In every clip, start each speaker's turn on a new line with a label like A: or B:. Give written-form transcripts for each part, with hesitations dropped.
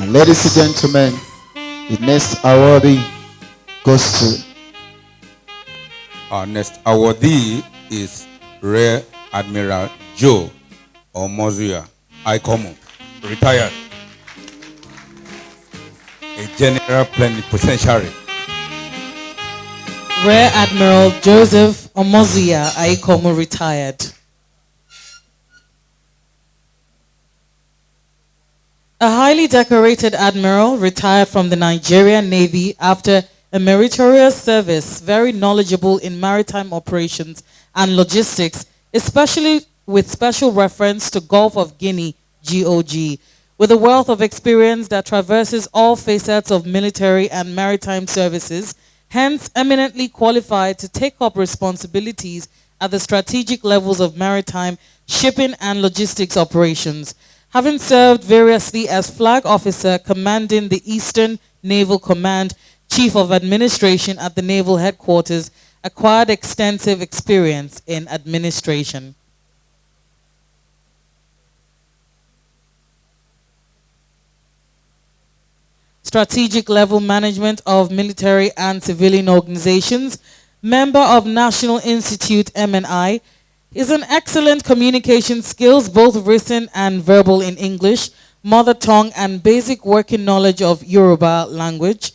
A: Ladies and gentlemen, the next awardee goes to...
B: Our next awardee is Rear Admiral Joe Omozuya Aikomu, retired, a general plenipotentiary.
C: Rear Admiral Joseph Omozuya Aikomu, retired. A highly decorated admiral, retired from the Nigerian Navy after a meritorious service, very knowledgeable in maritime operations and logistics, especially with special reference to Gulf of Guinea, GOG, with a wealth of experience that traverses all facets of military and maritime services, hence eminently qualified to take up responsibilities at the strategic levels of maritime, shipping and logistics operations. Having served variously as Flag Officer commanding the Eastern Naval Command, Chief of Administration at the Naval Headquarters, acquired extensive experience in administration. Strategic level management of military and civilian organizations, member of National Institute MNI, is an excellent communication skills, both written and verbal in English, mother tongue, and basic working knowledge of Yoruba language.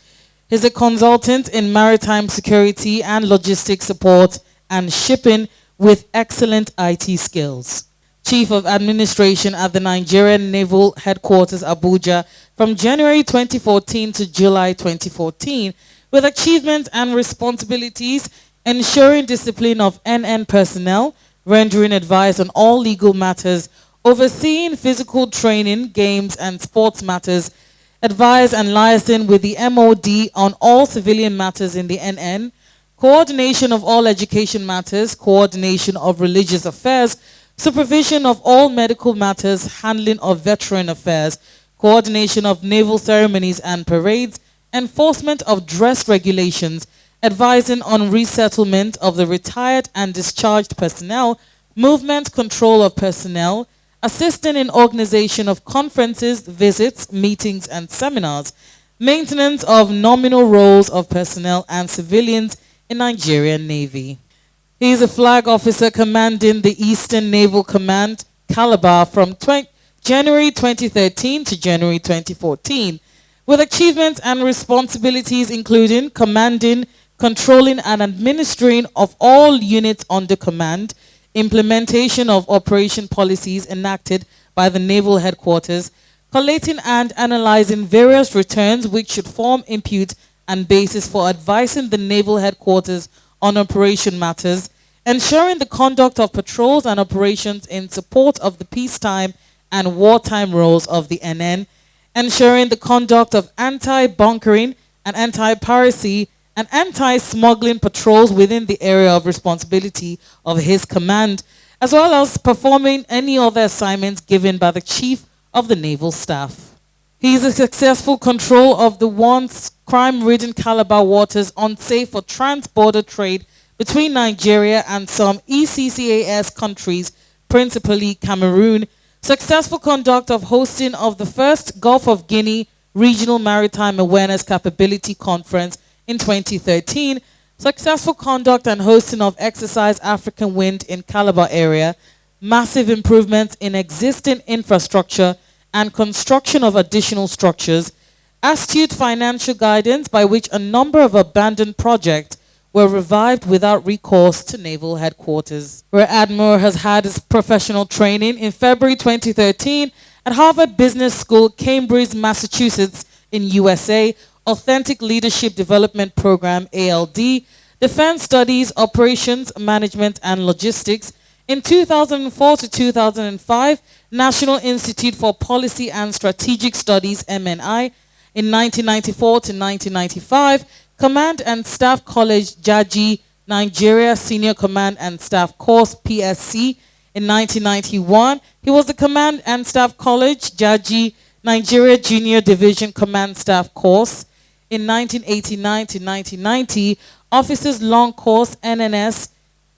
C: He is a consultant in maritime security and logistics support and shipping with excellent IT skills. Chief of Administration at the Nigerian Naval Headquarters, Abuja, from January 2014 to July 2014, with achievements and responsibilities ensuring discipline of NN personnel, rendering advice on all legal matters, overseeing physical training, games and sports matters, advise and liaison with the MOD on all civilian matters in the NN, coordination of all education matters, coordination of religious affairs, supervision of all medical matters, handling of veteran affairs, coordination of naval ceremonies and parades, enforcement of dress regulations, advising on resettlement of the retired and discharged personnel, movement control of personnel, assisting in organization of conferences, visits, meetings, and seminars, maintenance of nominal roles of personnel and civilians in Nigerian Navy. He is a Flag Officer commanding the Eastern Naval Command, Calabar, from January 2013 to January 2014, with achievements and responsibilities including commanding, controlling and administering of all units under command, implementation of operation policies enacted by the Naval Headquarters, collating and analyzing various returns which should form input and basis for advising the Naval Headquarters on operation matters, ensuring the conduct of patrols and operations in support of the peacetime and wartime roles of the NN, ensuring the conduct of anti-bunkering and anti-piracy and anti-smuggling patrols within the area of responsibility of his command, as well as performing any other assignments given by the Chief of the Naval Staff. He is a successful control of the once crime-ridden Calabar waters unsafe for trans-border trade between Nigeria and some ECCAS countries, principally Cameroon, successful conduct of hosting of the first Gulf of Guinea Regional Maritime Awareness Capability Conference in 2013, successful conduct and hosting of Exercise African Wind in Calabar area, massive improvements in existing infrastructure and construction of additional structures, astute financial guidance by which a number of abandoned projects were revived without recourse to Naval Headquarters. Rear Admiral has had his professional training in February 2013 at Harvard Business School, Cambridge, Massachusetts in USA, Authentic Leadership Development Program, ALD, Defense Studies, Operations, Management and Logistics. In 2004 to 2005, National Institute for Policy and Strategic Studies, MNI. In 1994 to 1995, Command and Staff College, JAGI, Nigeria Senior Command and Staff Course, PSC. In 1991, he was the Command and Staff College, JAGI, Nigeria Junior Division Command Staff Course. In 1989 to 1990, Officers Long Course, NNS,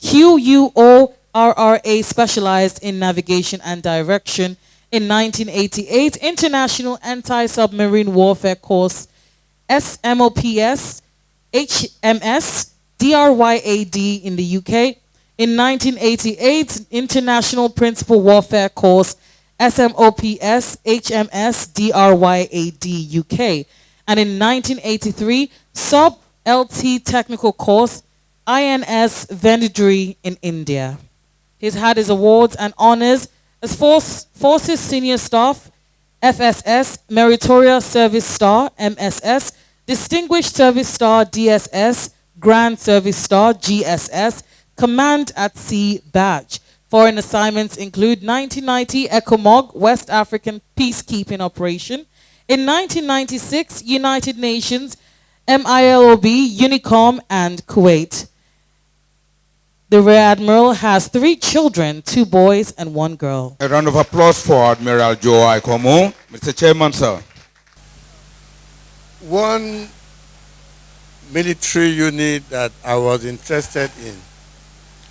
C: QUORRA, specialized in navigation and direction. In 1988, International Anti-Submarine Warfare Course SMOPS HMS DRYAD in the UK. In 1988, International Principal Warfare Course SMOPS HMS DRYAD UK. And in 1983, Sub LT Technical Course INS Vendidri in India. He's had his awards and honors as Forces Senior Staff, FSS, Meritorious Service Star, MSS, Distinguished Service Star, DSS, Grand Service Star, GSS, Command at Sea Badge. Foreign assignments include 1990 ECOMOG, West African Peacekeeping Operation. In 1996, United Nations, MILOB, UNICOM, and Kuwait. The Rear Admiral has 3 children, 2 boys and 1 girl.
B: A round of applause for Admiral Joe Aikomo. Mr. Chairman, sir.
D: One military unit that I was interested in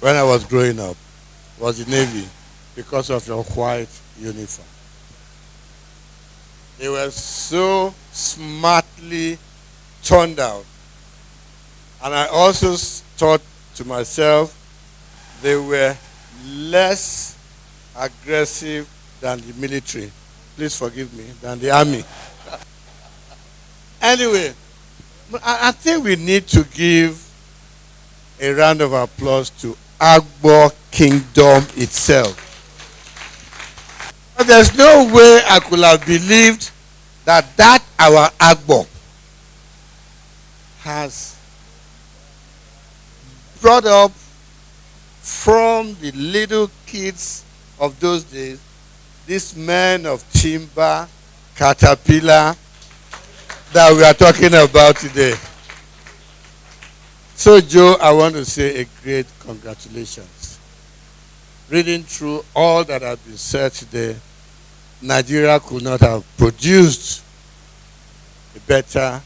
D: when I was growing up was the Navy because of your white uniform. They were so smartly turned out. And I also thought to myself, they were less aggressive than the military. Please forgive me, than the army. Anyway, I think we need to give a round of applause to Agbo Kingdom itself. But there's no way I could have believed that our Agbo has brought up from the little kids of those days, these men of timber, caterpillar, that we are talking about today. So, Joe, I want to say a great congratulations. Reading through all that has been said today, Nigeria could not have produced a better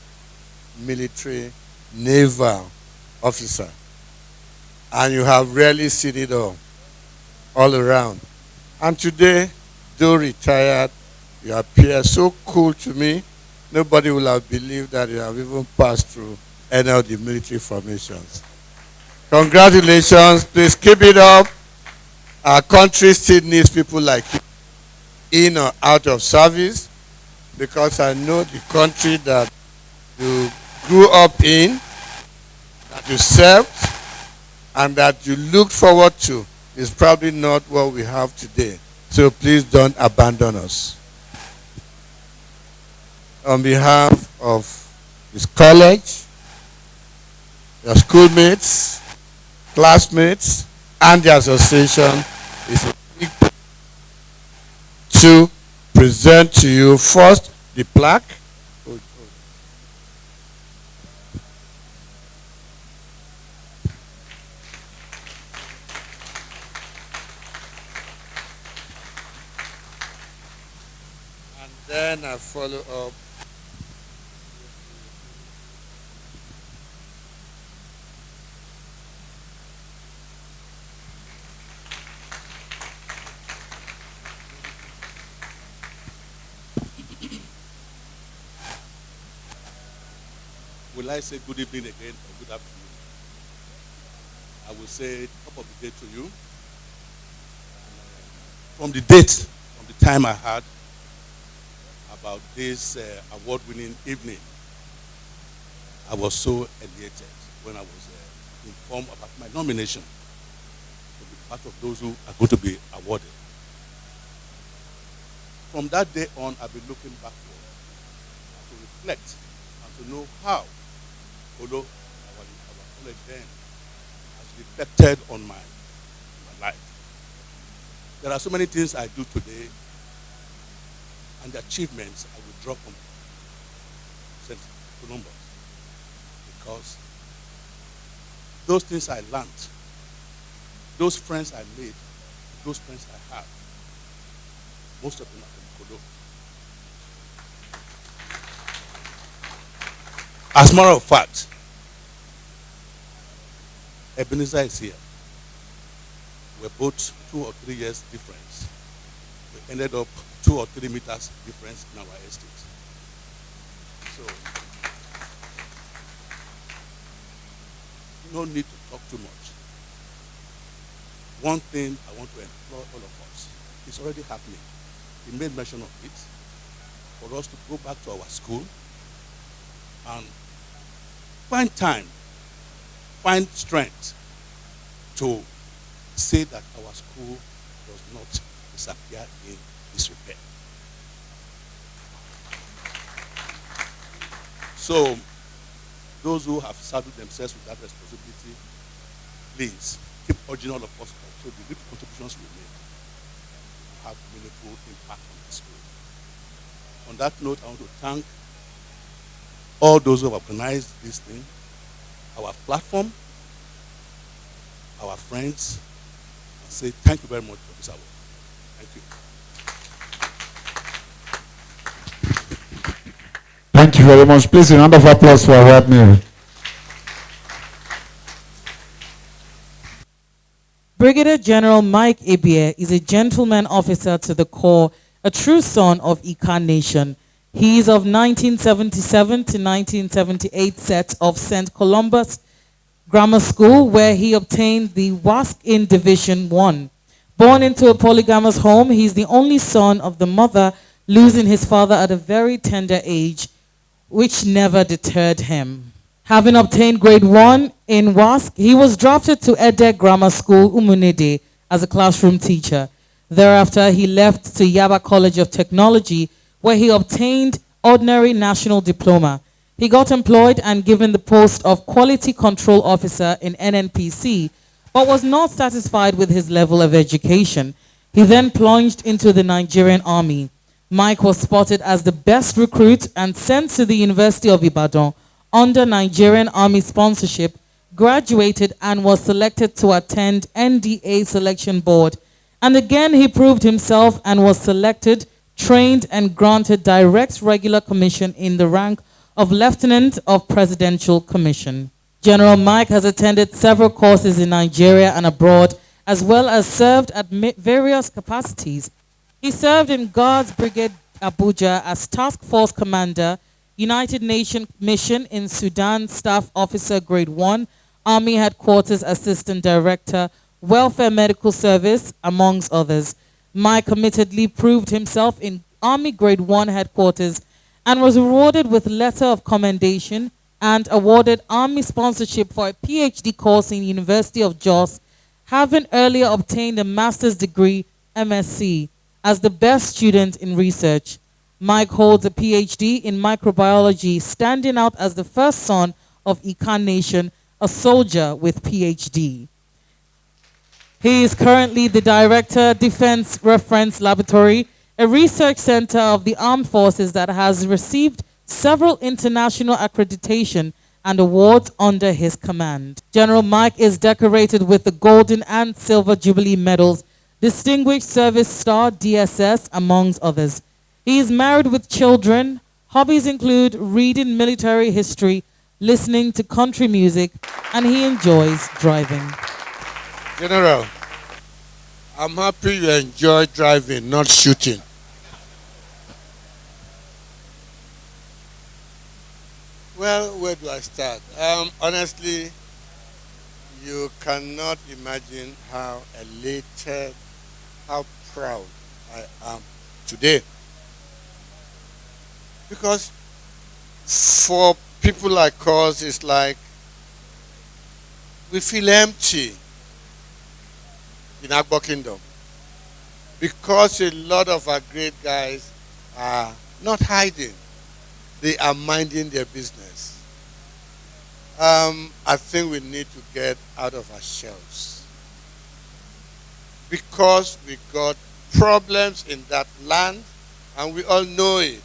D: military naval officer. And you have really seen it all around. And today, though retired, you appear so cool to me. Nobody will have believed that you have even passed through any of the military formations. Congratulations. Please keep it up. Our country still needs people like you in or out of service, because I know the country that you grew up in, that you served, and that you looked forward to is probably not what we have today. So please don't abandon us. On behalf of this college, your schoolmates, classmates, and the association, it's a big to present to you first the plaque. And then I follow up
E: Will I say good evening again or good afternoon? I will say top of the day to you. From the date, from the time I heard about this award-winning evening, I was so elated when I was informed about my nomination to be part of those who are going to be awarded. From that day on, I've been looking backward to reflect and to know how although our college then has reflected on my life. There are so many things I do today and the achievements I will draw from St. Columbus, because those things I learned, those friends I made, those friends I have, most of them are from Kodo. As a matter of fact, Ebenezer is here. We're both 2 or 3 years difference. We ended up 2 or 3 meters difference in our estate. So, no need to talk too much. One thing I want to implore all of us, it's already happening. He made mention of it, for us to go back to our school and find time, find strength to say that our school does not disappear in disrepair. So, those who have saddled themselves with that responsibility, please keep urging all of us also the little contributions we make have meaningful impact on the school. On that note, I want to thank all those who have organized this thing, our platform, our friends, and say thank you very much for this award. Thank you.
A: Thank you very much. Please, a round of applause for our mayor.
C: Brigadier General Mike Ibie is a gentleman officer to the core, a true son of Ika Nation. He is of 1977 to 1978 set of St. Columbus Grammar School, where he obtained the WASC in Division 1. Born into a polygamous home, he is the only son of the mother, losing his father at a very tender age, which never deterred him. Having obtained grade 1 in WASC, he was drafted to Ede Grammar School, Umunede, as a classroom teacher. Thereafter, he left to Yaba College of Technology, where he obtained ordinary national diploma. He got employed and given the post of Quality Control Officer in NNPC, but was not satisfied with his level of education. He then plunged into the Nigerian Army. Mike was spotted as the best recruit and sent to the University of Ibadan under Nigerian Army sponsorship, graduated and was selected to attend NDA selection board. And again he proved himself and was selected, trained and granted direct regular commission in the rank of Lieutenant of Presidential Commission. General Mike has attended several courses in Nigeria and abroad, as well as served at various capacities. He served in Guards Brigade Abuja as Task Force Commander, United Nations Mission in Sudan Staff Officer Grade 1, Army Headquarters Assistant Director, Welfare Medical Service, amongst others. Mike committedly proved himself in Army Grade 1 Headquarters and was rewarded with letter of commendation and awarded Army sponsorship for a PhD course in University of Jos, having earlier obtained a master's degree, MSc, as the best student in research. Mike holds a PhD in microbiology, standing out as the first son of Ikan Nation, a soldier with PhD. He is currently the Director, Defense Reference Laboratory, a research center of the Armed Forces that has received several international accreditation and awards under his command. General Mike is decorated with the Golden and Silver Jubilee medals, Distinguished Service Star, DSS, amongst others. He is married with children. Hobbies include reading military history, listening to country music, and he enjoys driving.
D: General, I'm happy you enjoy driving, not shooting. Well, where do I start? Honestly, you cannot imagine how elated, how proud I am today. Because for people like us, it's like we feel empty in Agbo Kingdom. Because a lot of our great guys are not hiding. They are minding their business. I think we need to get out of our shells. Because we got problems in that land, and we all know it.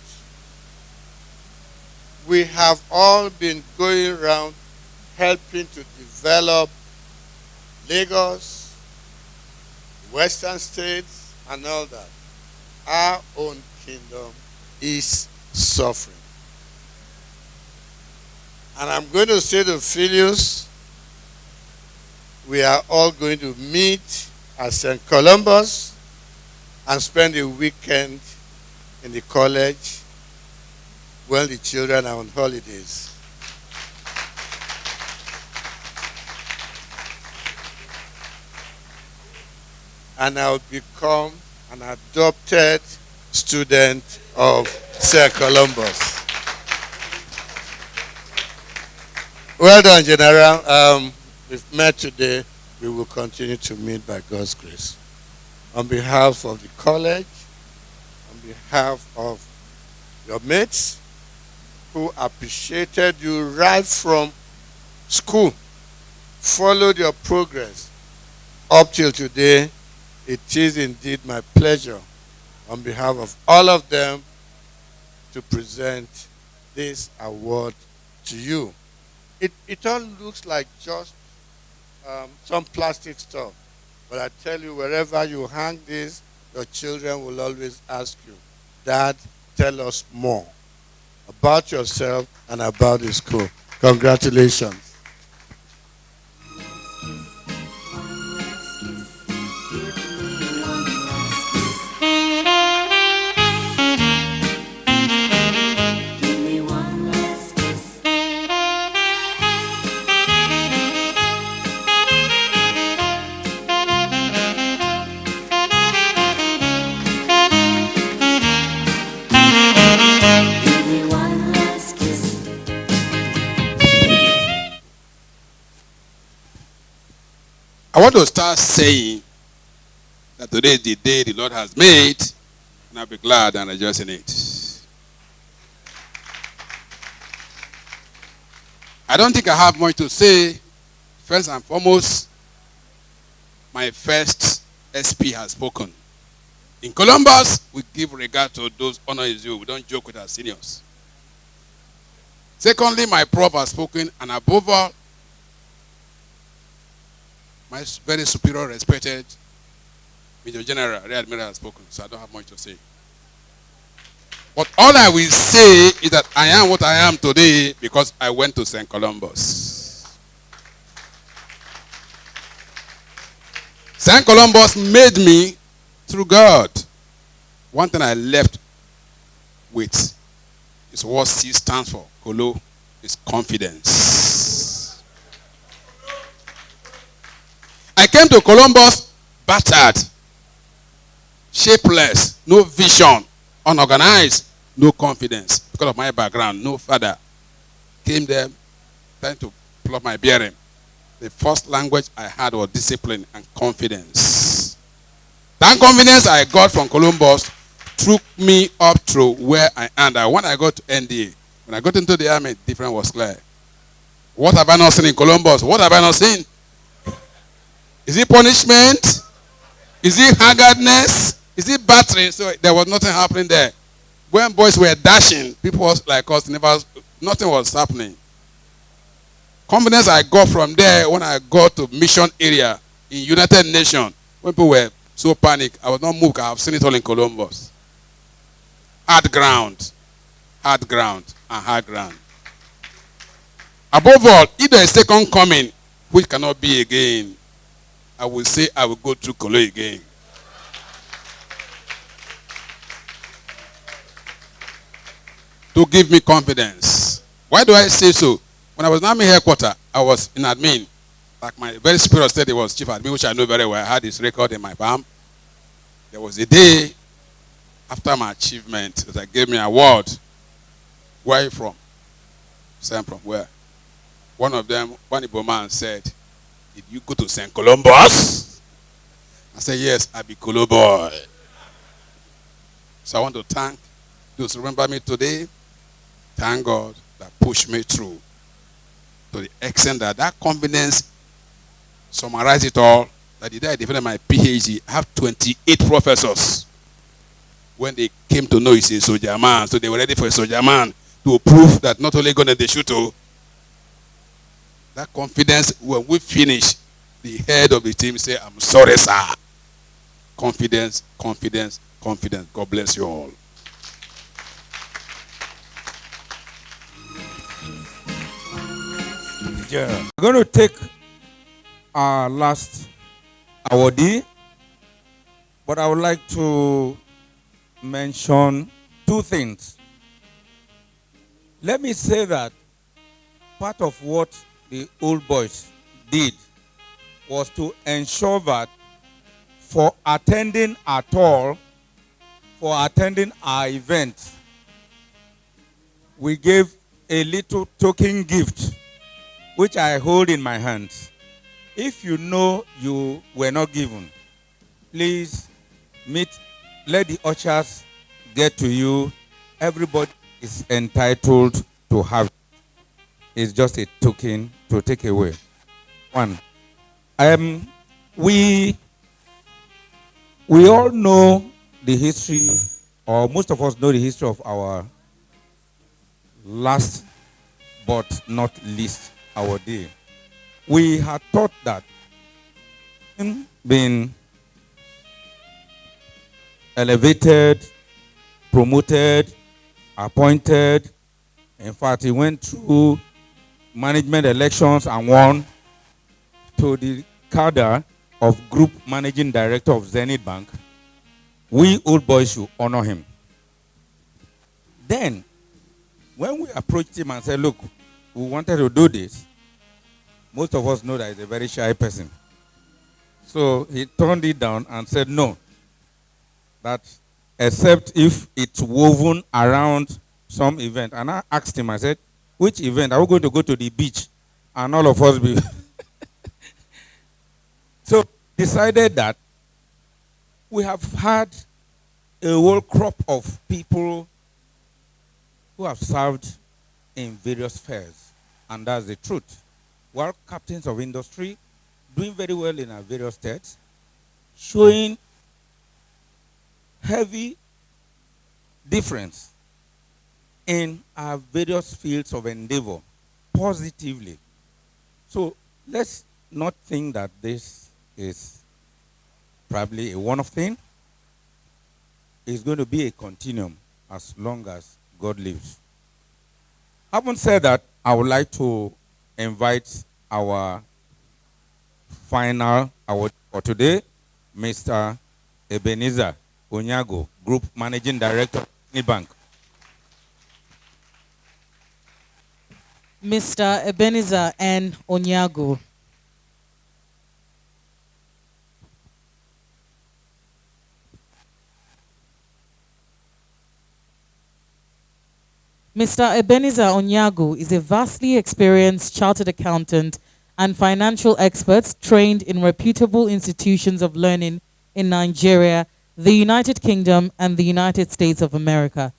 D: We have all been going around helping to develop Lagos, Western states, and all that. Our own kingdom is suffering. And I'm going to say to Phileas, we are all going to meet at St. Columbus and spend a weekend in the college when the children are on holidays. And I'll become an adopted student of Sir Columbus. Well done, General. We've met today. We will continue to meet by God's grace. On behalf of the college, on behalf of your mates who appreciated you right from school, followed your progress up till today, it is indeed my pleasure on behalf of all of them to present this award to you. It all looks like just some plastic stuff. But I tell you, wherever you hang this, your children will always ask you, Dad, tell us more about yourself and about the school. Congratulations.
B: I want to start saying that today is the day the Lord has made, and I'll be glad and rejoice in it. I don't think I have much to say. First and foremost, my first SP has spoken. In Columbus, we give regard to those honor is due. We don't joke with our seniors. Secondly, my prof has spoken, and above all, my very superior, respected Major General, Rear Admiral has spoken, so I don't have much to say. But all I will say is that I am what I am today because I went to St. Columbus. St. Columbus made me through God. One thing I left with is what C stands for. Colo is confidence. I came to Columbus battered, shapeless, no vision, unorganized, no confidence. Because of my background, no father. Came there trying to plot my bearing. The first language I had was discipline and confidence. That confidence I got from Columbus took me up to where I am. And when I got to NDA, when I got into the army, different was clear. What have I not seen in Columbus? What have I not seen? Is it punishment? Is it haggardness? Is it battering? So there was nothing happening there. When boys were dashing, people was like us, nothing was happening. Confidence I got from there when I got to mission area in United Nations, when people were so panicked, I was not moved. I have seen it all in Columbus. Hard ground, and hard ground. Above all, if there is second coming, which cannot be again, I will say I will go through Colo again. To give me confidence. Why do I say so? When I was in Army headquarters, I was in admin. Like my very superior said, it was chief admin, which I know very well. I had his record in my palm. There was a day after my achievement that I gave me an award. Where are you from? Sam from where? One of them, one Igbo man said, did you go to St. Columbus? I said, yes, I be Colo boy. So I want to thank those who remember me today. Thank God that pushed me through to the extent that that confidence summarized it all. That the day I defended my PhD, I have 28 professors. When they came to know he's a soldier man, so they were ready for a soldier man to prove that not only going to they shoot. That confidence, when we finish, the head of the team say, I'm sorry, sir. Confidence, confidence, confidence. God bless you all.
F: Yeah. We're going to take our last awardee, but I would like to mention two things. Let me say that part of what the old boys did was to ensure that for attending at all, for attending our event, we gave a little token gift, which I hold in my hands. If you know you were not given, please let the ushers get to you. Everybody is entitled to have it. It's just a token to take away. One, we all know the history, or most of us know the history of our last but not least our day. We had thought that being elevated, promoted, appointed. In fact, he went through management elections and won to the cadre of Group Managing Director of Zenith Bank. We old boys should honor him. Then, when we approached him and said, look, we wanted to do this, most of us know that he's a very shy person. So he turned it down and said no, that except if it's woven around some event. And I asked him, I said, which event? Are we going to go to the beach? And all of us be... So decided that we have had a whole crop of people who have served in various spheres. And that's the truth. Well, captains of industry, doing very well in our various states, showing heavy difference in our various fields of endeavor, positively. So let's not think that this is probably a one-off thing. It's going to be a continuum as long as God lives. Having said that, I would like to invite our final award for today, Mr. Ebenezer Onyago, Group Managing Director of Zenith Bank.
C: Mr. Ebenezer N. Onyago. Mr. Ebenezer Onyago is a vastly experienced chartered accountant and financial expert trained in reputable institutions of learning in Nigeria, the United Kingdom, and the United States of America.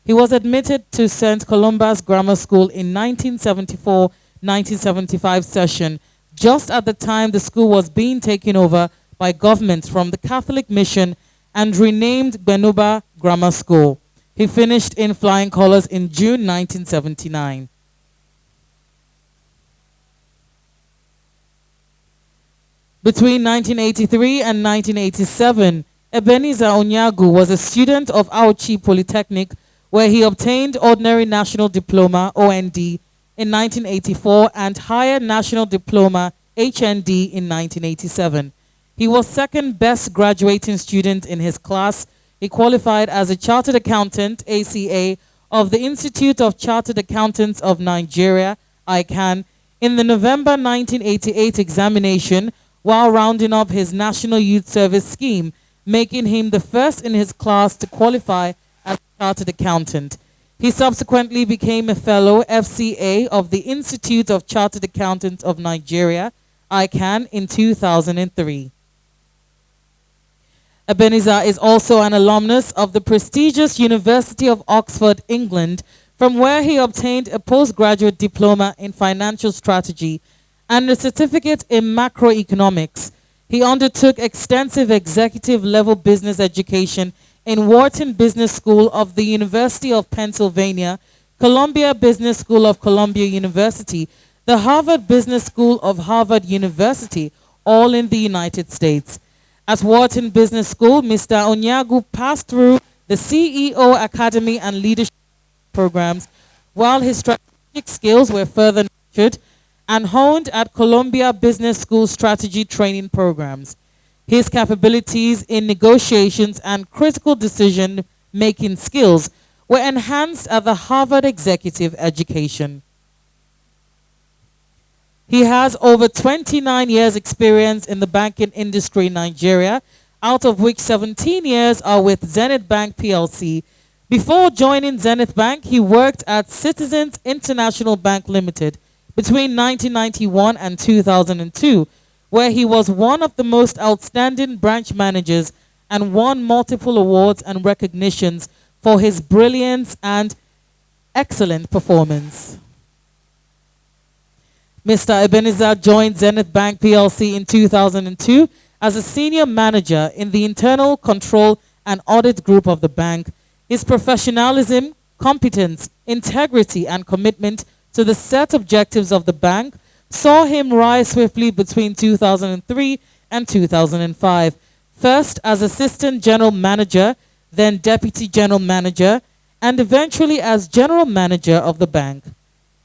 C: He was admitted to St. Columba's Grammar School in 1974-1975 session, just at the time the school was being taken over by government from the Catholic Mission and renamed Benuba Grammar School. He finished in flying colors in June 1979. Between 1983 and 1987, Ebenezer Onyago was a student of Auchi Polytechnic, where he obtained Ordinary National Diploma, OND, in 1984 and Higher National Diploma, HND, in 1987. He was second best graduating student in his class. He qualified as a Chartered Accountant, ACA, of the Institute of Chartered Accountants of Nigeria, ICANN, in the November 1988 examination while rounding up his National Youth Service Scheme, making him the first in his class to qualify as a Chartered Accountant. He subsequently became a Fellow FCA of the Institute of Chartered Accountants of Nigeria, ICANN, in 2003. Ebenezer is also an alumnus of the prestigious University of Oxford, England, from where he obtained a postgraduate diploma in financial strategy and a certificate in macroeconomics. He undertook extensive executive-level business education in Wharton Business School of the University of Pennsylvania, Columbia Business School of Columbia University, the Harvard Business School of Harvard University, all in the United States. At Wharton Business School, Mr. Onyago passed through the CEO Academy and leadership programs, while his strategic skills were further nurtured and honed at Columbia Business School strategy training programs. His capabilities in negotiations and critical decision-making skills were enhanced at the Harvard Executive Education. He has over 29 years experience in the banking industry in Nigeria, out of which 17 years are with Zenith Bank PLC. Before joining Zenith Bank, he worked at Citizens International Bank Limited between 1991 and 2002, where he was one of the most outstanding branch managers and won multiple awards and recognitions for his brilliance and excellent performance. Mr. Ebenezer joined Zenith Bank PLC in 2002 as a senior manager in the internal control and audit group of the bank. His professionalism, competence, integrity, and commitment to the set objectives of the bank saw him rise swiftly between 2003 and 2005, first as assistant general manager, then deputy general manager, and eventually as general manager of the bank.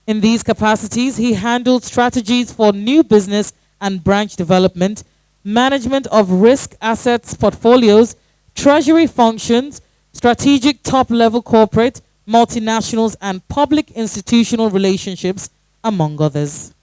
C: In these capacities, he handled strategies for new business and branch development, management of risk assets portfolios, treasury functions, strategic top-level corporate, multinationals, and public institutional relationships, among others.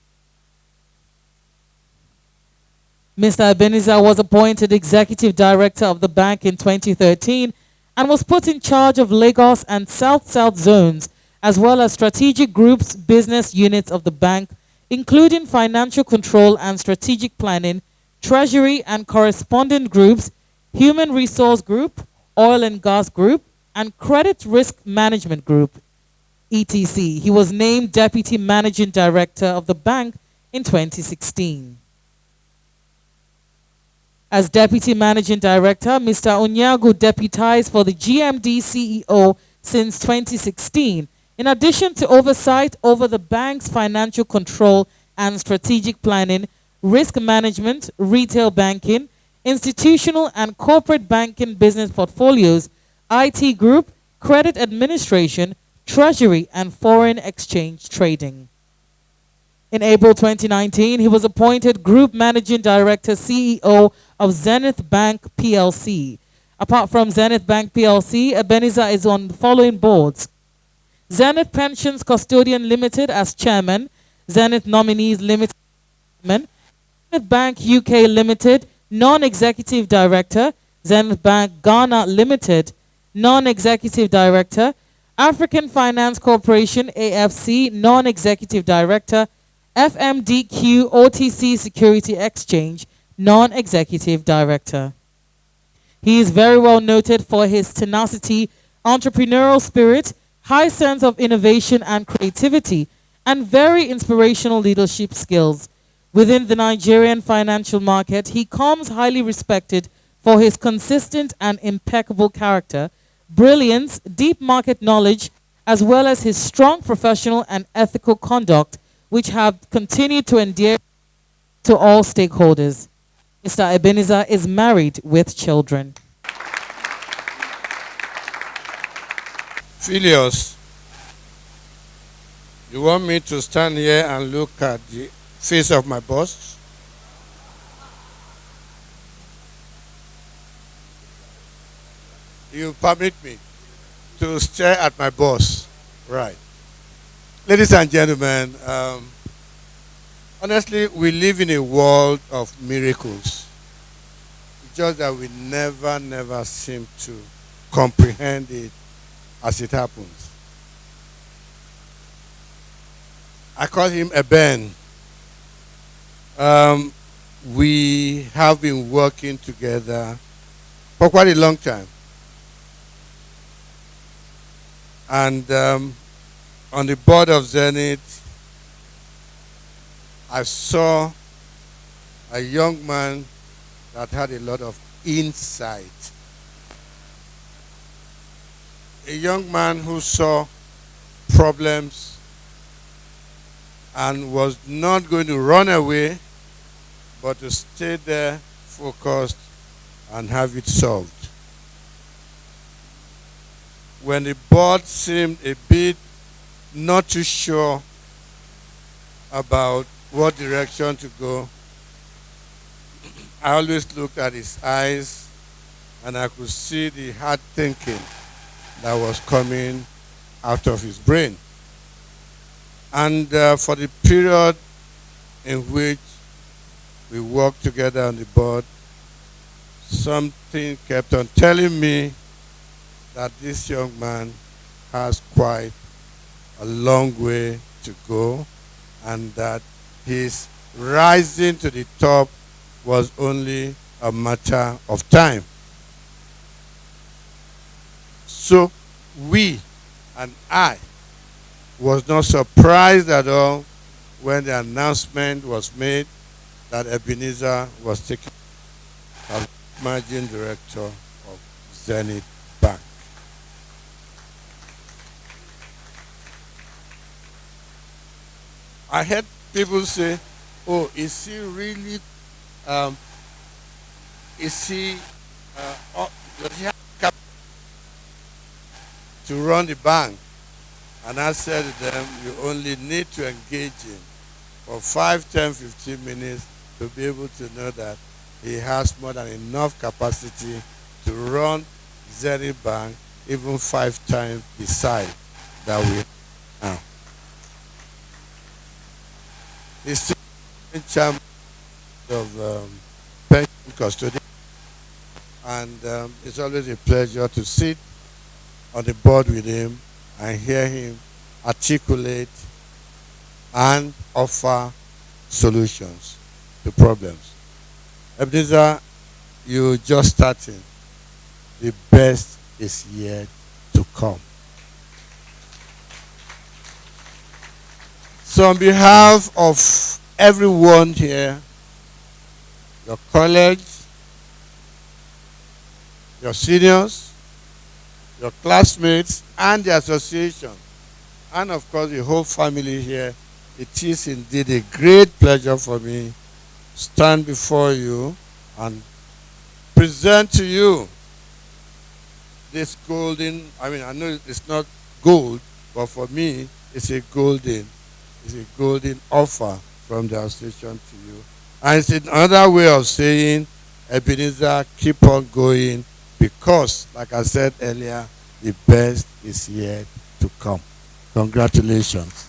C: Mr. Ebenezer was appointed executive director of the bank in 2013 and was put in charge of Lagos and South-South zones, as well as strategic groups, business units of the bank, including financial control and strategic planning, treasury and correspondent groups, human resource group, oil and gas group, and credit risk management group, etc. He was named deputy managing director of the bank in 2016. As deputy managing director, Mr. Onyago deputized for the GMD CEO since 2016, in addition to oversight over the bank's financial control and strategic planning, risk management, retail banking, institutional and corporate banking business portfolios, IT group, credit administration, treasury, and foreign exchange trading. In April 2019, he was appointed Group Managing Director CEO of Zenith Bank PLC. Apart from Zenith Bank PLC, Ebenezer is on the following boards: Zenith Pensions Custodian Limited as chairman, Zenith Nominees Limited chairman, Zenith Bank UK Limited non-executive director, Zenith Bank Ghana Limited non-executive director, African Finance Corporation AFC non-executive director, FMDQ OTC Security Exchange non-executive director. He is very well noted for his tenacity, entrepreneurial spirit, high sense of innovation and creativity, and very inspirational leadership skills. Within the Nigerian financial market, he comes highly respected for his consistent and impeccable character, brilliance, deep market knowledge, as well as his strong professional and ethical conduct, which have continued to endear to all stakeholders. Mr. Ebenezer is married with children.
D: Phileas, you want me to stand here and look at the face of my boss? You permit me to stare at my boss. Right. Ladies and gentlemen, honestly, we live in a world of miracles. It's just that we never seem to comprehend it as it happens. I call him Eben. We have been working together for quite a long time. And on the board of Zenith, I saw a young man that had a lot of insight. A young man who saw problems and was not going to run away, but to stay there, focused, and have it solved. When the board seemed a bit not too sure about what direction to go, I always looked at his eyes and I could see the hard thinking that was coming out of his brain. And for the period in which we worked together on the board, something kept on telling me that this young man has quite a long way to go, and that his rising to the top was only a matter of time. So we and I was not surprised at all when the announcement was made that Ebenezer was taken as managing director of Zenith Bank. I heard people say, "Oh, is he really? Is he? Does he have cap to run the bank?" And I said to them, "You only need to engage him for 5, 10, 15 minutes to be able to know that he has more than enough capacity to run Zenith Bank, even 5 times beside that we have now." He's still in chairman of pension custody, and it's always a pleasure to sit on the board with him and hear him articulate and offer solutions to problems. Ebenezer, you're just starting. The best is yet to come. So on behalf of everyone here, your college, your seniors, your classmates, and the association, and of course the whole family here, it is indeed a great pleasure for me to stand before you and present to you this golden, I know it's not gold, but for me, it's a golden offer from the association to you. And it's another way of saying, Ebenezer, keep on going, because, like I said earlier, the best is yet to come. Congratulations.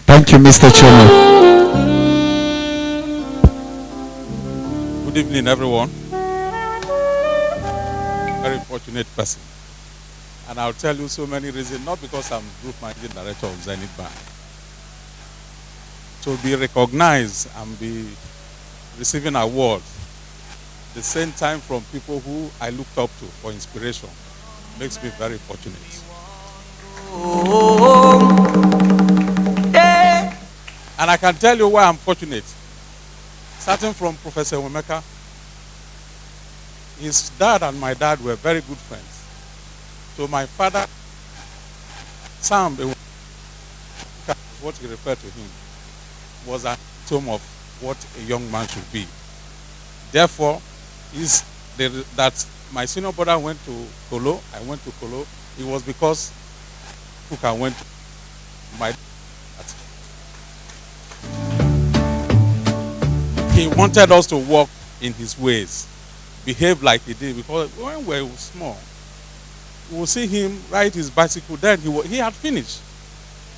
A: Thank you, Mr. Chairman.
F: Good evening, everyone. Very fortunate person. And I'll tell you so many reasons, not because I'm group managing director of Zenith Bank. To be recognized and be receiving awards the same time from people who I looked up to for inspiration makes me very fortunate. And I can tell you why I'm fortunate. Starting from Professor Wemeka, his dad and my dad were very good friends. So my father, Sam, what he referred to him, was a tome of what a young man should be. Therefore, that my senior brother went to Kolo, I went to Kolo, it was because Kuka went to my. He wanted us to walk in his ways, behave like he did, because when we were small, we would see him ride his bicycle. Then he had finished.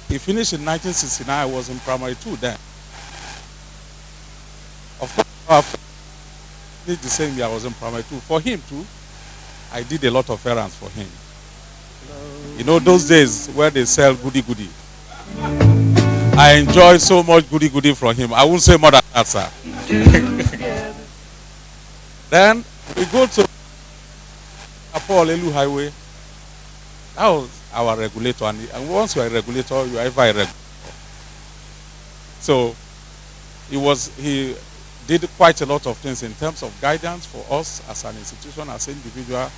F: He finished in 1969. I was in primary 2 then. Of course, after the same year I was in primary 2. For him too, I did a lot of errands for him. You know those days where they sell goody. I enjoy so much goody from him. I won't say more than that, sir. Then we go to Paul Elu Highway. That was our regulator, and once you are a regulator, you are ever a regulator. So he did quite a lot of things in terms of guidance for us as an institution, as an individual,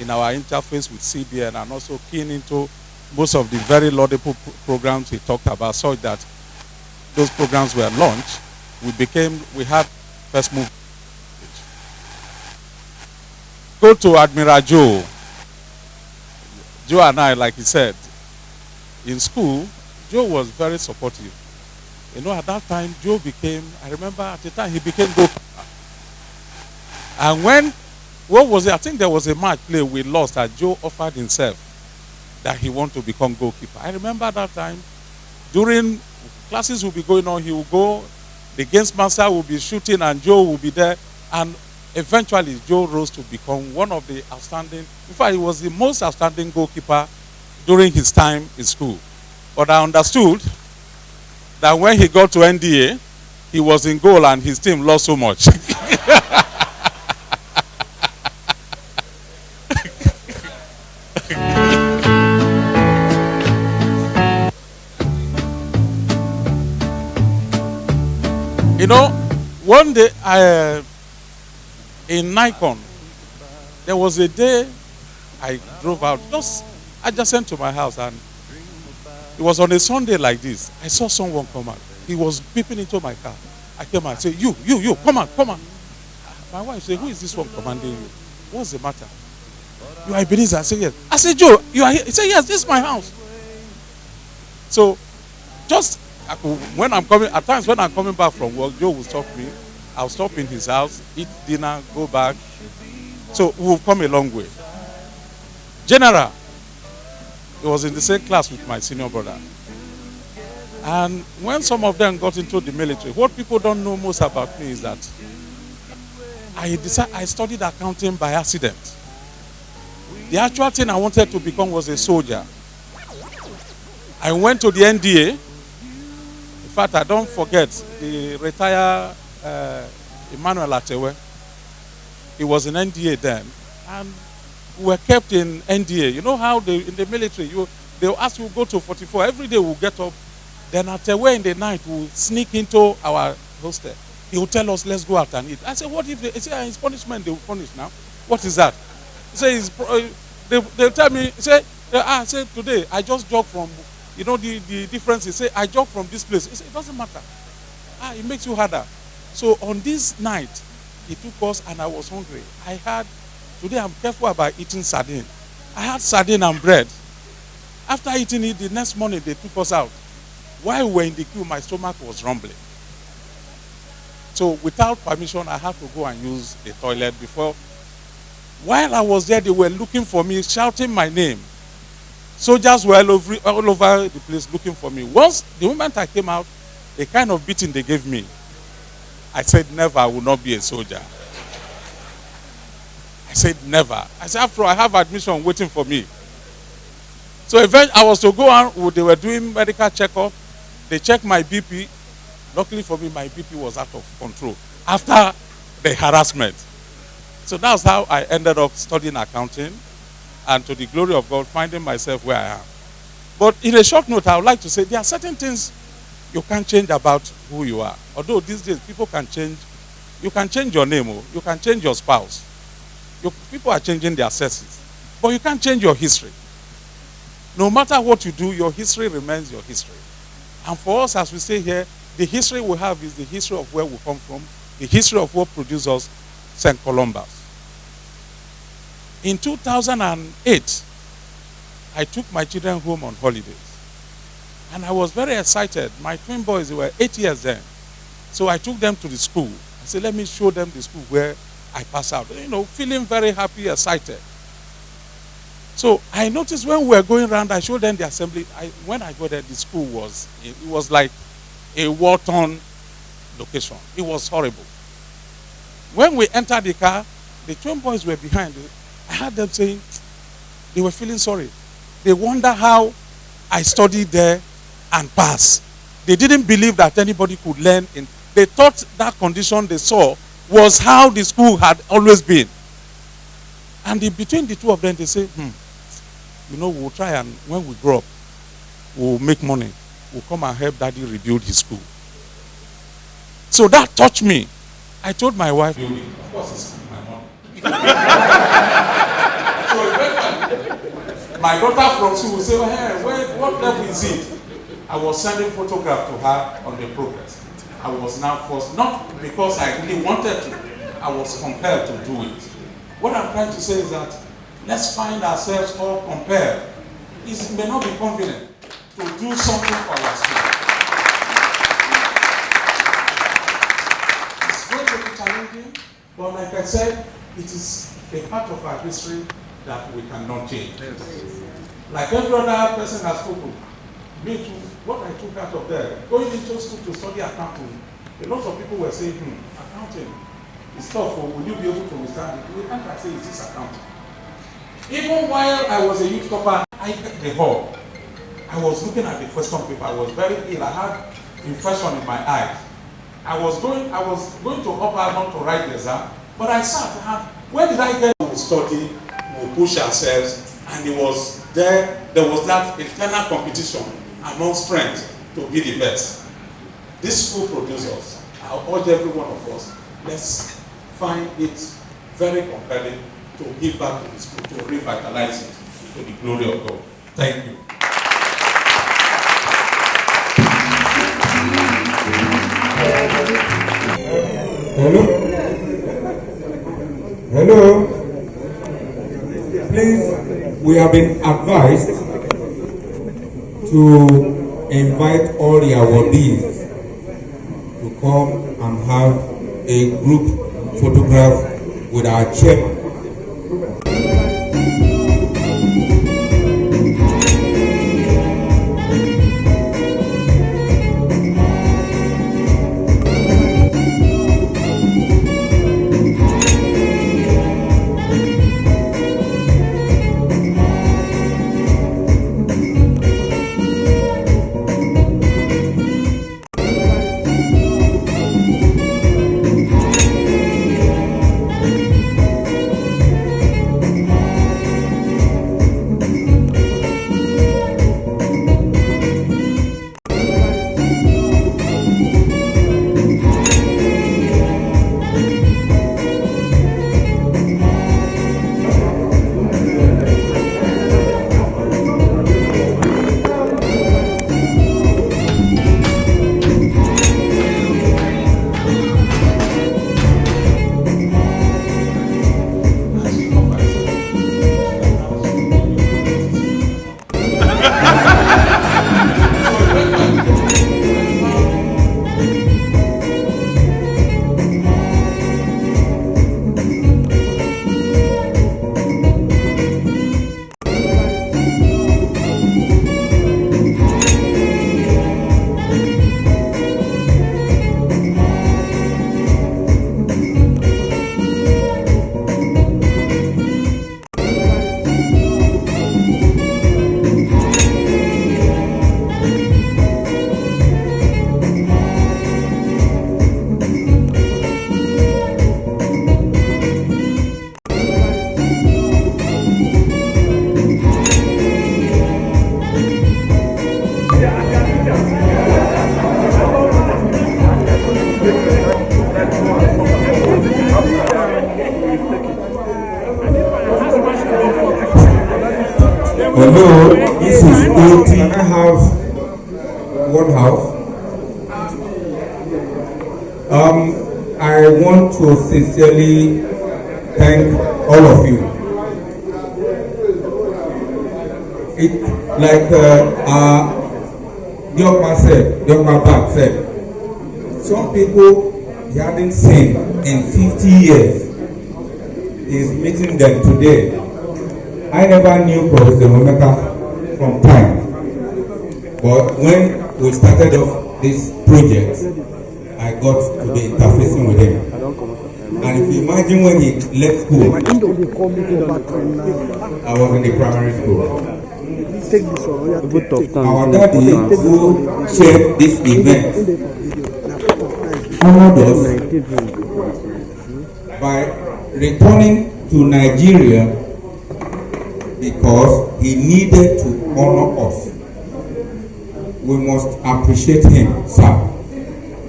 F: in our interface with CBN, and also keen into most of the very laudable programs he talked about, so that
E: those programs were launched, we had first move. Go to Admiral Joe. Joe and I, like he said, in school, Joe was very supportive. You know, at that time, Joe became, I remember at the time, he became goalkeeper. And what was it? I think there was a match play we lost and Joe offered himself that he wanted to become goalkeeper. I remember that time, during classes will be going on, he will go, the games master will be shooting and Joe will be there. And eventually, Joe rose to become one of the outstanding, in fact, he was the most outstanding goalkeeper during his time in school. But I understood that when he got to NDA, he was in goal and his team lost so much. You know, one day in Nikon, there was a day I drove out just adjacent to my house, and it was on a Sunday like this. I saw someone come out. He was peeping into my car. I came out and said, you, come on. My wife said, who is this one commanding you? What's the matter? You are Ebenezer? I said, yes. I said, Joe, you are here? He said, yes, this is my house. So, just when I'm coming, at times when I'm coming back from work, Joe will stop me. I'll stop in his house, eat dinner, go back. So, we've come a long way. General, he was in the same class with my senior brother. And when some of them got into the military, what people don't know most about me is that I studied accounting by accident. The actual thing I wanted to become was a soldier. I went to the NDA. In fact, I don't forget the retired Emmanuel Atewe. He was in NDA then. And we were kept in NDA. You know how in the military, they'll ask you to go to 44. Every day we'll get up. Then Atewe in the night, we'll sneak into our hostel. He will tell us, let's go out and eat. I said, what if he said, it's punishment, they will punish now. What is that? He says, they'll tell me, I said, today, I just jogged from, you know, the difference is, I jogged from this place. He said, it doesn't matter. It makes you harder. So on this night, he took us and I was hungry. Today I'm careful about eating sardine. I had sardine and bread. After eating it, the next morning they took us out. While we were in the queue, my stomach was rumbling. So without permission, I had to go and use the toilet before. While I was there, they were looking for me, shouting my name. Soldiers were all over the place looking for me. The moment I came out, the kind of beating they gave me, I said, never, I will not be a soldier. I said, never. I said, after all, I have admission waiting for me. So eventually, I was to go on, they were doing medical checkup. They checked my BP. Luckily for me, my BP was out of control after the harassment. So that's how I ended up studying accounting, and to the glory of God, finding myself where I am. But in a short note, I would like to say there are certain things you can't change about who you are. Although these days people can change. You can change your name, you can change your spouse. People are changing their sexes. But you can't change your history. No matter what you do, your history remains your history. And for us, as we say here, the history we have is the history of where we come from, the history of what produced us, St. Columbus. In 2008, I took my children home on holidays. And I was very excited. My twin boys, they were 8 years then. So I took them to the school. I said, let me show them the school where I pass out. You know, feeling very happy, excited. So I noticed when we were going around, I showed them the assembly. When I got there, the school was like a war-torn location. It was horrible. When we entered the car, the twin boys were behind. I heard them saying, they were feeling sorry. They wonder how I studied there and passed. They didn't believe that anybody could learn. They thought that condition they saw was how the school had always been. And between the two of them, they say, you know, we'll try, and when we grow up, we'll make money. We'll come and help daddy rebuild his school. So that touched me. I told my wife, of course it's my money. So eventually, my daughter from school will say, hey, what level is it?
G: I was sending photographs to her on the progress. I was now forced, not because I really wanted to, I was compelled to do it. What I'm trying to say is that let's find ourselves all compelled. It may not be convenient to do something for our students. It's going to be challenging, but like I said, it is a part of our history that we cannot change. Like every other person has spoken, me too, what I took out of there, going into school to study accounting, a lot of people were saying, accounting is tough, or will you be able to understand it? We can't say it is accounting. Even while I was a youth corper, I got the hall. I was looking at the question paper, I was very ill, I had infection in my eyes. I was going to Upper Almond to write the exam, but I sat and where did I get to study, we push ourselves, and there was that internal competition amongst friends to be the best. This school produces us. I urge every one of us, let's find it very compelling to give back to the school, to revitalize it to the glory of God. Thank you.
H: Hello? Hello? Please, we have been advised to invite all the awardees to come and have a group photograph with our chairman. Hello, this is 80. I have one house. I want to sincerely thank all of you. It like young man back said, some people he hadn't seen in 50 years is meeting them today. I never knew Professor Omeka from time, but when we started off this project, I got to be interfacing with him. And if you imagine when he left school, I was in the primary school. Our daddy who chaired this event honored us by returning to Nigeria because he needed to honor us. We must appreciate him, sir.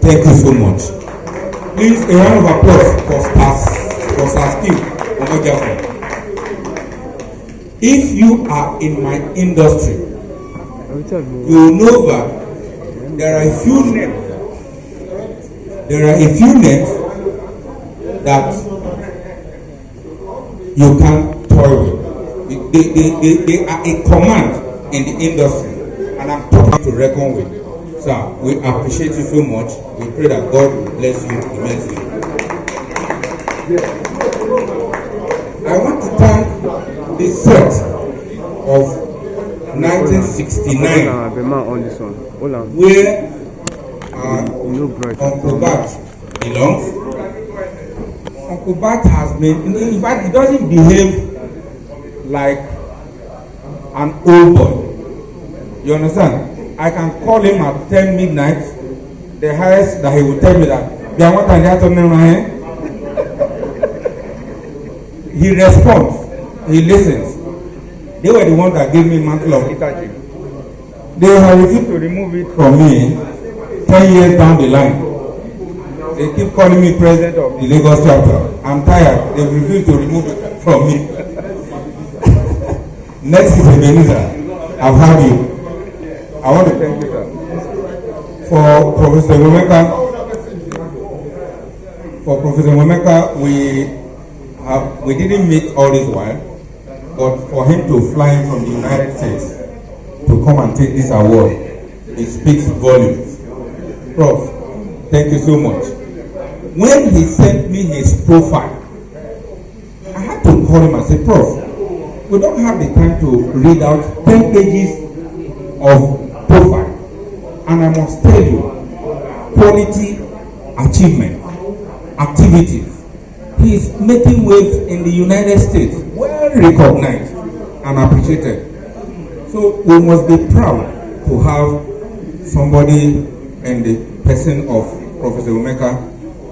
H: Thank you so much. Please, a round of applause for Saskia Omojafo. If you are in my industry, you know that there are a few names. There are a few names that you can't toy with. They are a command in the industry, and I'm talking to reckon with. So we appreciate you so much. We pray that God will bless you immensely. I want to thank the set of 1969 where Uncle Bat belongs. Uncle Bat has been, in fact, he doesn't behave like an old boy. You understand? I can call him at 10 midnight. The highest that he will tell me that he responds, he listens. They were the ones that gave me mantle of Itachi. They have refused to remove it from me 10 years down the line. They keep calling me president of the Lagos chapter. I'm tired. They refuse to remove it from me. Next is Ebenezer. I've had you. I want to thank you, sir. For Professor Momeka, we didn't meet all this while, but for him to fly in from the United States to come and take this award, it speaks volumes. Prof, thank you so much. When he sent me his profile, I had to call him and say, Prof, we don't have the time to read out 10 pages of profile. And I must tell you, quality achievement, activities. He is making waves in the United States, well recognized and appreciated. So we must be proud to have somebody in the person of Professor Omeka.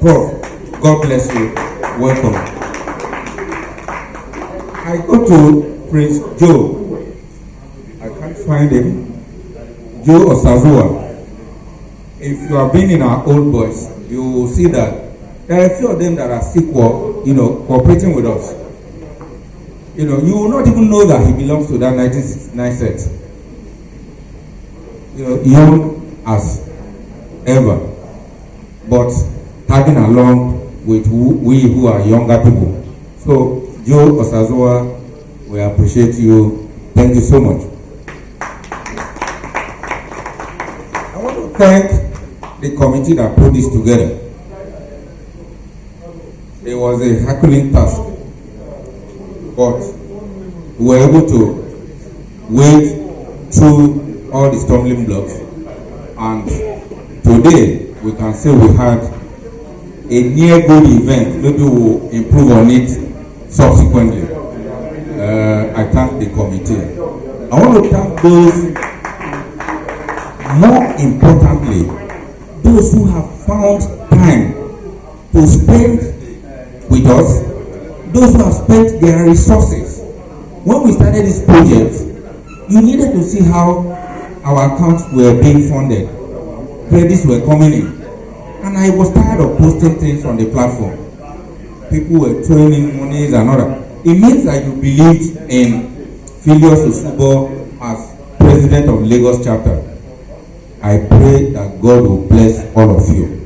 H: Prof, God bless you. Welcome. I go to Prince Joe. I can't find him. Joe Osazua. If you have been in our old boys, you will see that there are a few of them that are still cooperating with us. You will not even know that he belongs to that 1969 set. Young as ever, but tagging along with we who are younger people. So, Joe Osazua, we appreciate you. Thank you so much. I want to thank the committee that put this together. It was a Herculean task, but we were able to wade through all the stumbling blocks, and today we can say we had a near good event. Maybe we'll improve on it subsequently. I thank the committee. I want to thank those, more importantly, those who have found time to spend with us, those who have spent their resources. When we started this project, you needed to see how our accounts were being funded. Credits were coming in. And I was tired of posting things on the platform. People were throwing in monies and all that. It means that you believed in Phileas Osubo as president of Lagos chapter. I pray that God will bless all of you.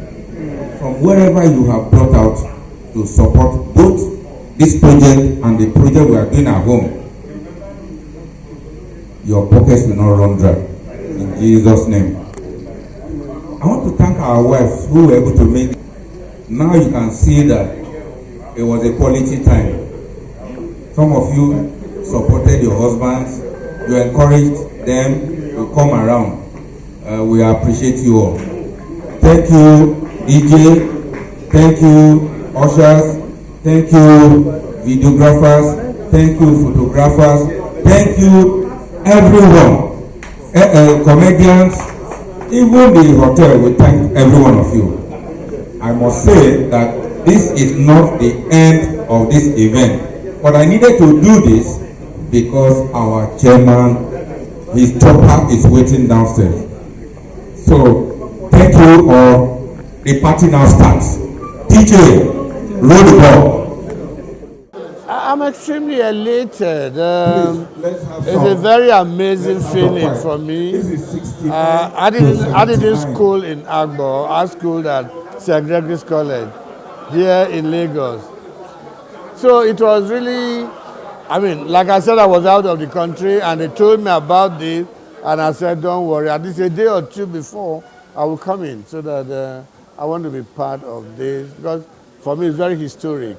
H: From wherever you have brought out to support both this project and the project we are doing at home, your pockets will not run dry. In Jesus' name. I want to thank our wives who were able to make it. Now you can see that it was a quality time. Some of you supported your husbands. You encouraged them to come around. We appreciate you all. Thank you, DJ. Thank you, ushers. Thank you, videographers. Thank you, photographers. Thank you, everyone. Comedians. Even the hotel, we thank every one of you. I must say that this is not the end of this event. But I needed to do this because our chairman, his chopper is waiting downstairs. So, thank you all. The party now starts. DJ, roll the ball.
D: I'm extremely elated.
H: Let's have
D: It's a
H: some.
D: very amazing
H: Let's have
D: feeling
H: some
D: for me.
H: This is 69
D: I
H: to
D: didn't
H: 79.
D: school in Agbo. I schooled at St. Gregory's College here in Lagos. So it was really, I mean, like I said, I was out of the country and they told me about this and I said, don't worry, at least a day or two before I will come in so that I want to be part of this because for me it's very historic.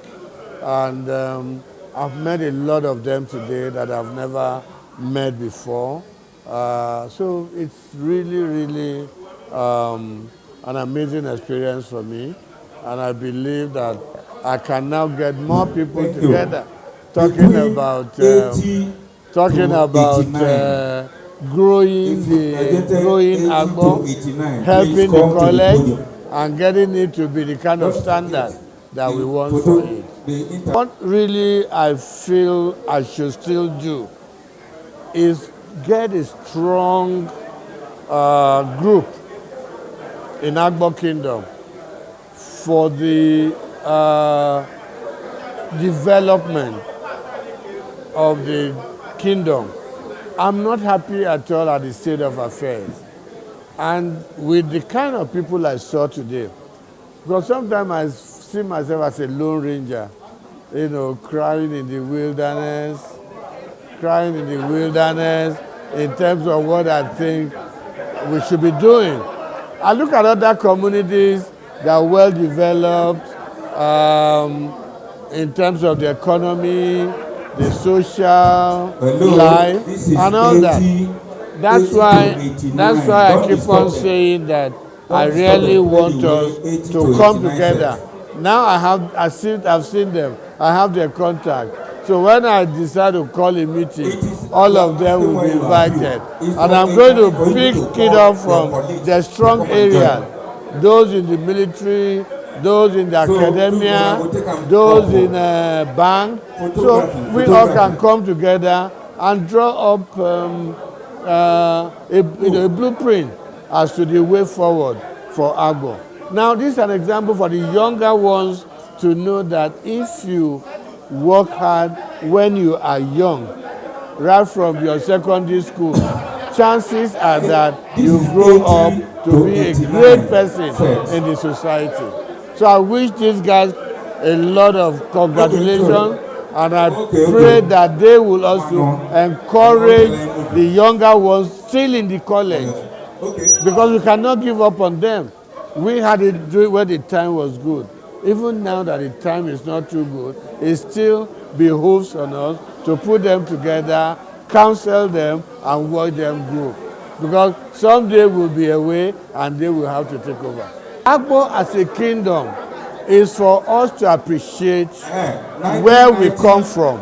D: And I've met a lot of them today that I've never met before. So it's really, really an amazing experience for me. And I believe that I can now get more people
H: Thank you.
D: together talking
H: Between
D: about
H: 80 to 89.
D: growing growing
H: 80 to
D: Agbo,
H: 89,
D: helping
H: please
D: the
H: come to the
D: college,
H: podium.
D: and getting it to be the kind of standard that we want for it. What really I feel I should still do is get a strong group in Agbo Kingdom for the development of the kingdom. I'm not happy at all at the state of affairs. And with the kind of people I saw today, because sometimes I see myself as a lone ranger, you know, crying in the wilderness in terms of what I think we should be doing. I look at other communities that are well developed in terms of the economy, the social life, and all that. That's why I keep on saying that I really want us to come together. Now I've seen them. I have their contact. So when I decide to call a meeting, all of them will be invited. And I'm going to pick it up from the strong areas, those in the military, those in the academia, those in bank. So we all can come together and draw up a blueprint as to the way forward for Agbo. Now, this is an example for the younger ones to know that if you work hard when you are young, right from your secondary school, chances are that you grow up to be a great person in the society. So I wish these guys a lot of congratulations, and I pray that they will also encourage the younger ones still in the college, because we cannot give up on them. We had it when the time was good. Even now that the time is not too good, it still behooves on us to put them together, counsel them, and watch them grow. Because someday we'll be away and they will have to take over. Agbo as a kingdom is for us to appreciate where we come from,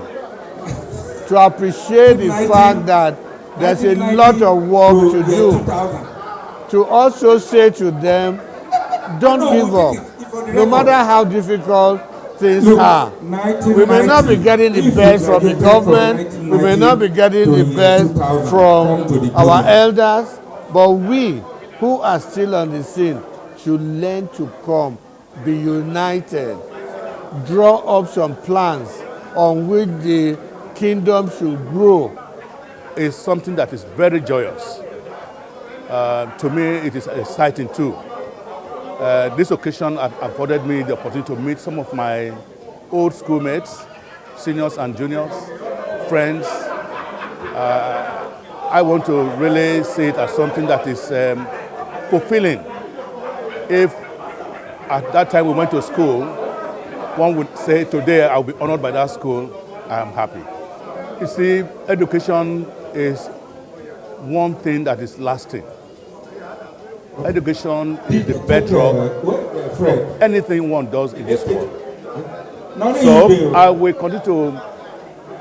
D: to appreciate the fact that there's a lot of work to do, to also say to them, don't give up, no matter how difficult things are. We may not be getting the best from the government, we may not be getting the best from our elders, but we who are still on the scene should learn to come, be united, draw up some plans on which the kingdom should grow.
E: Is something that is very joyous. To me, it is exciting too. This occasion afforded me the opportunity to meet some of my old schoolmates, seniors and juniors, friends. I want to really see it as something that is fulfilling. If at that time we went to school, one would say, today I'll be honored by that school, I am happy. You see, education is one thing that is lasting. Education is the bedrock of anything one does in this world. So I will continue to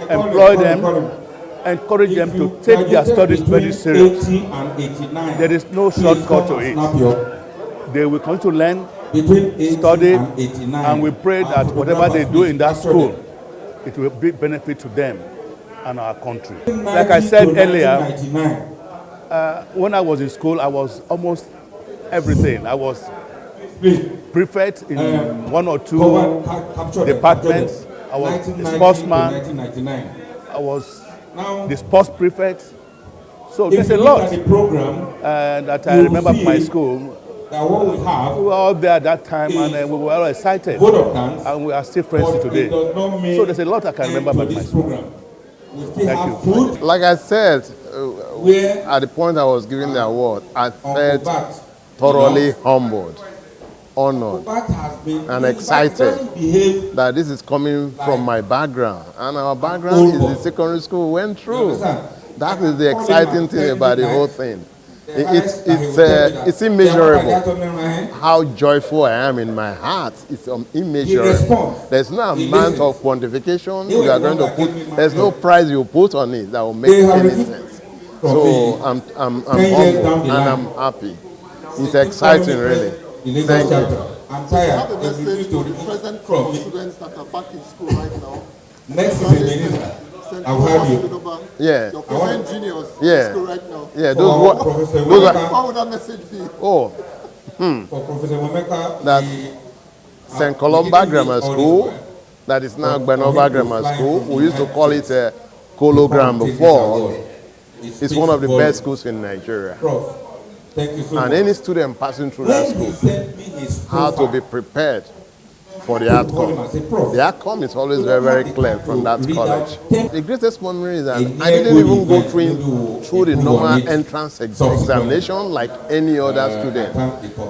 E: employ them, encourage them to take their studies very seriously. There is no shortcut to it. They will continue to learn, study, and we pray that whatever they do in that school, it will be benefit to them and our country. Like I said earlier, when I was in school, I was almost everything. I was prefect in one or two departments. I I was a
H: 1990 to
E: sportsman.
H: 1999.
E: I was
H: Now,
E: the sports prefect. So
H: if
E: there's
H: you
E: a
H: look
E: lot
H: at the program,
E: that I
H: you
E: remember from my
H: see
E: school.
H: that what we
E: We
H: have
E: were all there at that time, and
H: is
E: we were all excited,
H: vote of thanks,
E: and we are still friends
H: but
E: today.
H: it does not mean
E: So there's a lot I can remember
H: end to
E: about my
H: this
E: school.
H: program. We still
E: Thank
H: have
E: you.
H: food
A: Like I said,
H: where
A: at the point I was given the award, I
H: Uncle
A: felt
H: Bat
A: thoroughly
H: belongs.
A: humbled,
H: Uncle
A: honored,
H: Bat has been,
A: and
H: in fact,
A: excited
H: doesn't behave
A: that this is coming from my background. And our background
H: old
A: is
H: boy.
A: the secondary school we went
H: You
A: through.
H: understand?
A: That
H: I
A: is the
H: can call him
A: exciting
H: and
A: thing
H: tell
A: about
H: you
A: the whole
H: that
A: thing.
H: the highest that he will tell you that
A: It's
H: the amount I
A: immeasurable
H: got on my hand,
A: how joyful I am in my heart. It's
H: he
A: immeasurable.
H: responds.
A: There's no
H: He
A: amount
H: listens.
A: of quantification
H: They were
A: you are
H: the
A: going
H: ones
A: to
H: that gave me
A: put.
H: my
A: There's no
H: job.
A: price you put on it that will make
H: They have
A: any
H: refused
A: sense.
H: from
A: So
H: me.
A: I'm
H: 10 years down
A: humble
H: the
A: and
H: line.
A: I'm happy. It's
H: They
A: exciting,
H: told me
A: really.
H: the Lagos
A: Thank you.
H: chapter. I'm tired. They refused to remove
I: present
H: from me.
I: students that are back in school right now.
H: Next is the minister. I've heard you.
A: Yeah.
I: Your present juniors
A: Yeah.
I: in school right now.
A: Yeah,
H: For
A: those what
H: Professor
A: those are
H: Wemeka,
I: What would that message be?
A: oh
H: for Professor Wemeka,
A: That St. Columba Grammar School,
H: School.
A: that is now
H: But for
A: Gbenova
H: him to
A: Grammar
H: fly
A: School.
H: from
A: We used to
H: United
A: call it
H: States
A: Cologram before.
H: It's
A: It's one of the best schools in Nigeria.
H: Prof, thank you so
A: And
H: much.
A: any student passing through that
H: When he
A: school,
H: sent me his
A: how to
H: profile,
A: be prepared for the
H: I called him
A: outcome.
H: and said, Prof,
A: The outcome is always very, very clear from that college. The greatest memory is that I didn't even go through the normal entrance examination like any other student.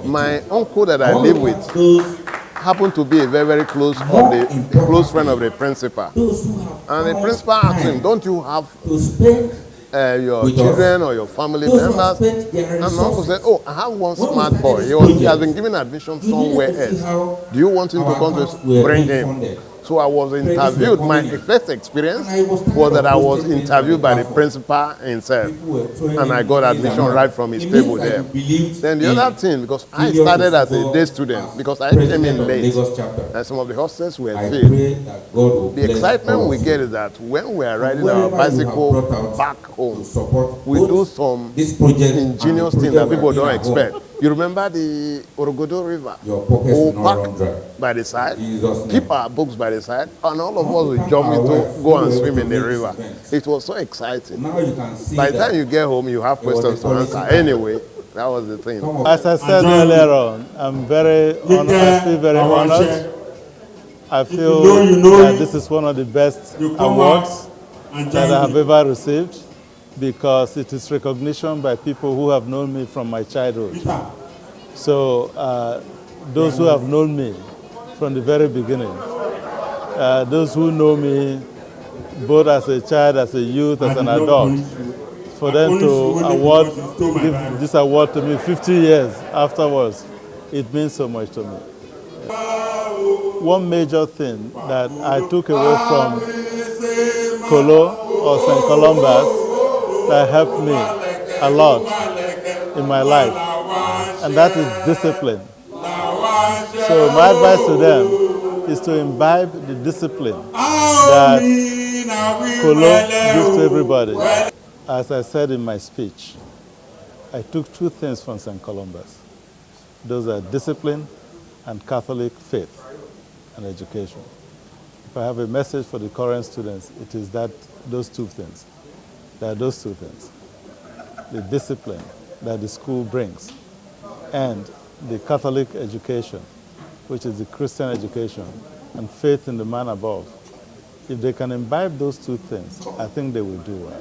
A: My uncle that I live with happened to be a very, very close friend of the principal. And the principal asked him, don't you have
H: to spend
A: your children or your family members? And my uncle said, oh, I have one smart boy. He has been given admission somewhere else. Do you want him to come to bring him? So I was interviewed. My first experience was that I was interviewed by the principal himself. And I got admission right from his table there. Then the other thing, because I started as a day student, because I came in late, and some of the hostels were filled. The excitement we get is that when we are riding our bicycle back home, we do some ingenious things that people don't expect. You remember the Orogodo River? We'll park by the side, keep our books by the side, and all of us will jump into, go and swim in the river. It was so exciting.
H: Now you can see
A: By the time you get home, you have questions to answer. Anyway, that was the thing.
J: As I said earlier on, I'm very honored. I feel very honored. I feel that this is one of the best awards that I have ever received, because it is recognition by people who have known me from my childhood. So those who have known me from the very beginning, those who know me both as a child, as a youth, as an adult, for them to give this award to me 50 years afterwards, it means so much to me. One major thing that I took away from Colo or St. Columbus that helped me a lot in my life, and that is discipline. So my advice to them is to imbibe the discipline that Colo gives to everybody. As I said in my speech, I took two things from St. Columbus. Those are discipline and Catholic faith and education. If I have a message for the current students, it is that those two things. There are those two things. The discipline that the school brings and the Catholic education, which is the Christian education, and faith in the man above. If they can imbibe those two things, I think they will do well.